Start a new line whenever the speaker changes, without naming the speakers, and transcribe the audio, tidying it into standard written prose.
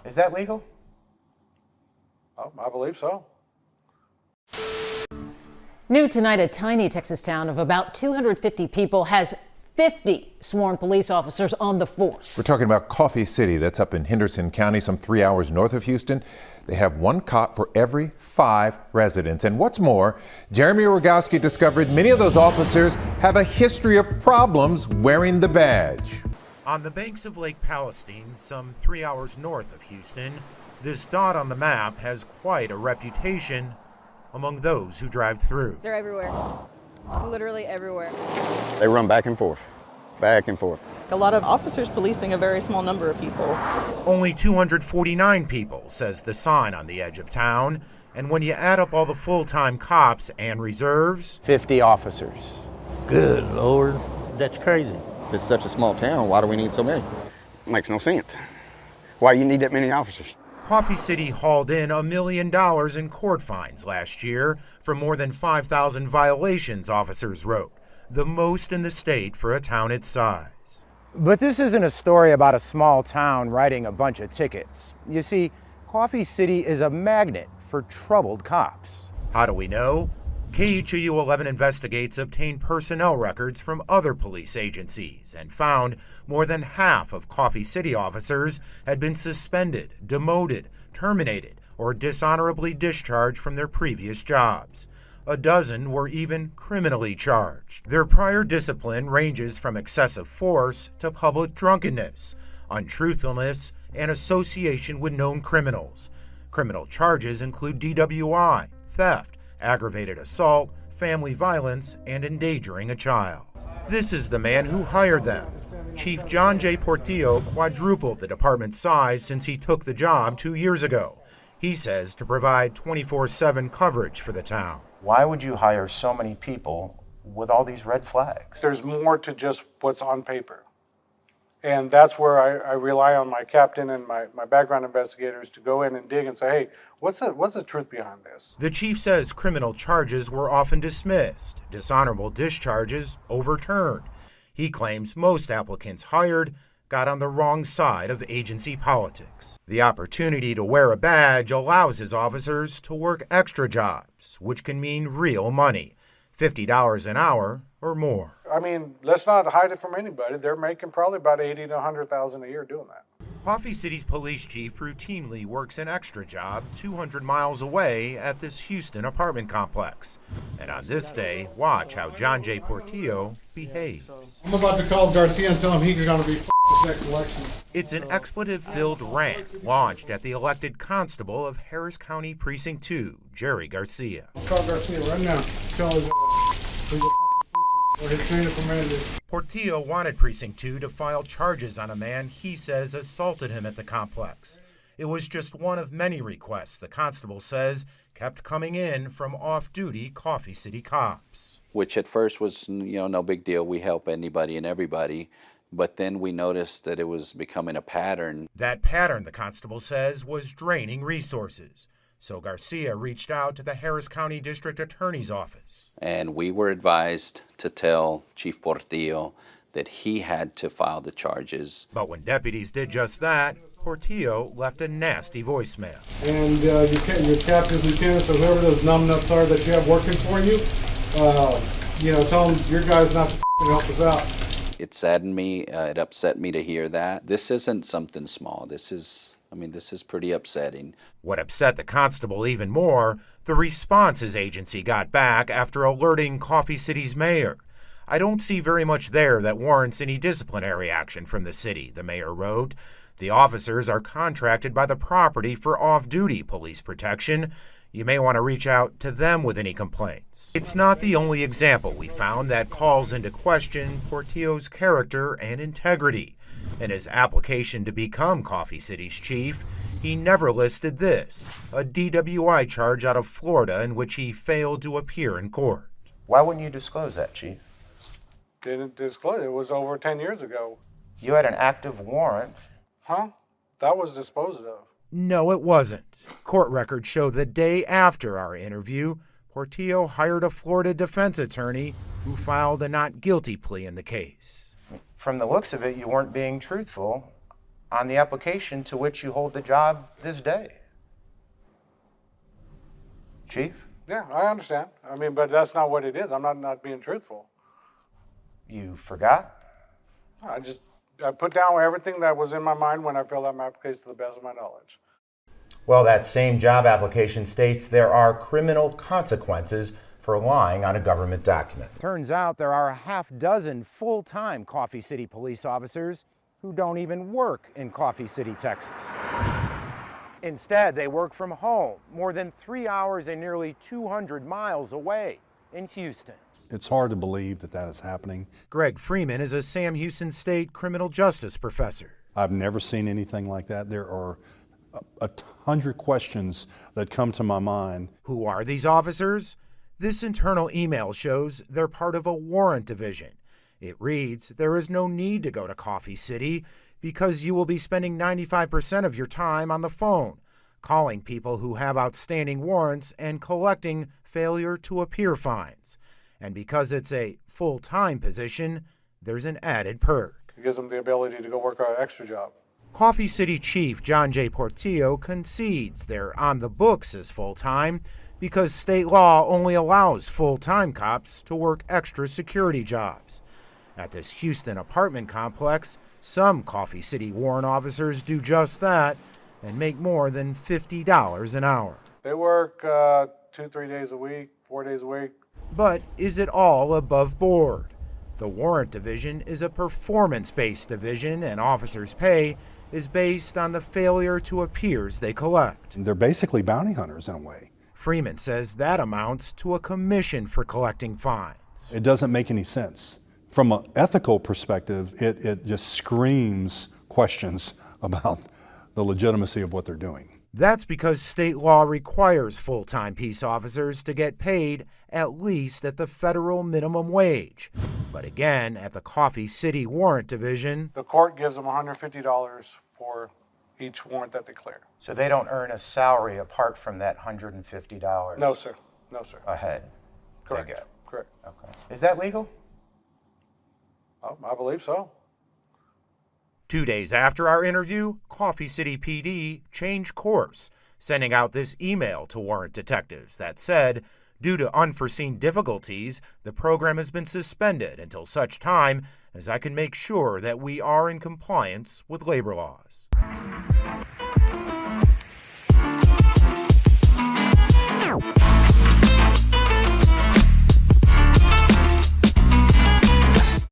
Is that legal?
Oh, I believe so.
New tonight, a tiny Texas town of about 250 people has 50 sworn police officers on the force.
We're talking about Coffee City. That's up in Henderson County, some 3 hours north of Houston. They have one cop for every 5 residents. And what's more, Jeremy Rogowski discovered many of those officers have a history of problems wearing the badge.
On the banks of Lake Palestine, some 3 hours north of Houston, this dot on the map has quite a reputation among those who drive through.
They're everywhere. Literally everywhere.
They run back and forth, back and forth.
A lot of officers policing a very small number of people.
Only 249 people, says the sign on the edge of town. And when you add up all the full-time cops and reserves,
50 officers.
Good Lord, that's crazy.
If it's such a small town, why do we need so many? It makes no sense. Why do you need that many officers?
Coffee City hauled in $1 million in court fines last year for more than 5,000 violations, officers wrote, the most in the state for a town its size.
But this isn't a story about a small town writing a bunch of tickets. You see, Coffee City is a magnet for troubled cops.
How do we know? KHOU 11 Investigates obtained personnel records from other police agencies and found more than half of Coffee City officers had been suspended, demoted, terminated, or dishonorably discharged from their previous jobs. A dozen were even criminally charged. Their prior discipline ranges from excessive force to public drunkenness, untruthfulness, and association with known criminals. Criminal charges include DWI, theft, aggravated assault, family violence, and endangering a child. This is the man who hired them. Chief John J. Portillo quadrupled the department's size since he took the job 2 years ago. He says to provide 24/7 coverage for the town.
Why would you hire so many people with all these red flags?
There's more to just what's on paper. And that's where I rely on my captain and my background investigators to go in and dig and say, hey, what's the truth behind this?
The chief says criminal charges were often dismissed, dishonorable discharges overturned. He claims most applicants hired got on the wrong side of agency politics. The opportunity to wear a badge allows his officers to work extra jobs, which can mean real money, $50 an hour or more.
I mean, let's not hide it from anybody. They're making probably about $80,000 to $100,000 a year doing that.
Coffee City's police chief routinely works an extra job 200 miles away at this Houston apartment complex. And on this day, watch how John J. Portillo behaves.
I'm about to call Garcia and tell him he's going to be this next election.
It's an expletive-filled rant launched at the elected constable of Harris County Precinct 2, Jerry Garcia.
I'll call Garcia right now. Tell his he's a or his chain of command is.
Portillo wanted Precinct 2 to file charges on a man he says assaulted him at the complex. It was just one of many requests the constable says kept coming in from off-duty Coffee City cops.
Which at first was, no big deal. We help anybody and everybody. But then we noticed that it was becoming a pattern.
That pattern, the constable says, was draining resources. So Garcia reached out to the Harris County District Attorney's Office.
And we were advised to tell Chief Portillo that he had to file the charges.
But when deputies did just that, Portillo left a nasty voicemail.
And your captains, lieutenants, or whoever those numbnuts are that you have working for you, tell them your guy's not to help us out.
It saddened me, it upset me to hear that. This isn't something small. This is pretty upsetting.
What upset the constable even more, the response his agency got back after alerting Coffee City's mayor. I don't see very much there that warrants any disciplinary action from the city, the mayor wrote. The officers are contracted by the property for off-duty police protection. You may want to reach out to them with any complaints. It's not the only example we found that calls into question Portillo's character and integrity. In his application to become Coffee City's chief, he never listed this, a DWI charge out of Florida in which he failed to appear in court.
Why wouldn't you disclose that, Chief?
Didn't disclose it. It was over 10 years ago.
You had an active warrant.
Huh? That was disposed of.
No, it wasn't. Court records show the day after our interview, Portillo hired a Florida defense attorney who filed a not guilty plea in the case.
From the looks of it, you weren't being truthful. on the application to which you hold the job this day. Chief,
Yeah, I understand. I mean, but that's not what it is. I'm not being truthful.
you forgot?
I put down everything that was in my mind when I filled out my application to the best of my knowledge.
Well, that same job application states there are criminal consequences for lying on a government document. Turns out there are a half dozen full-time Coffee City police officers who don't even work in Coffee City, Texas. Instead, they work from home, more than 3 hours and nearly 200 miles away in Houston.
It's hard to believe that that is happening.
Greg Freeman is a Sam Houston State criminal justice professor.
I've never seen anything like that. There are 100 questions that come to my mind.
Who are these officers? This internal email shows they're part of a warrant division. It reads, there is no need to go to Coffee City because you will be spending 95% of your time on the phone, calling people who have outstanding warrants and collecting failure to appear fines. And because it's a full-time position, there's an added perk.
It gives them the ability to go work an extra job.
Coffee City Chief John J. Portillo concedes they're on the books as full-time because state law only allows full-time cops to work extra security jobs. At this Houston apartment complex, some Coffee City warrant officers do just that and make more than $50 an hour.
They work 2-3 days a week, 4 days a week.
But is it all above board? The warrant division is a performance-based division, and officers' pay is based on the failure to appears they collect.
They're basically bounty hunters in a way.
Freeman says that amounts to a commission for collecting fines.
It doesn't make any sense. From an ethical perspective, it just screams questions about the legitimacy of what they're doing.
That's because state law requires full-time peace officers to get paid at least at the federal minimum wage. But again, at the Coffee City Warrant Division,
The court gives them $150 for each warrant that they clear.
So they don't earn a salary apart from that $150
No, sir. No, sir.
a head? they
Correct.
get?
Correct.
Okay. Is that legal?
Oh, I believe so.
2 days after our interview, Coffee City PD changed course, sending out this email to warrant detectives that said, due to unforeseen difficulties, the program has been suspended until such time as I can make sure that we are in compliance with labor laws.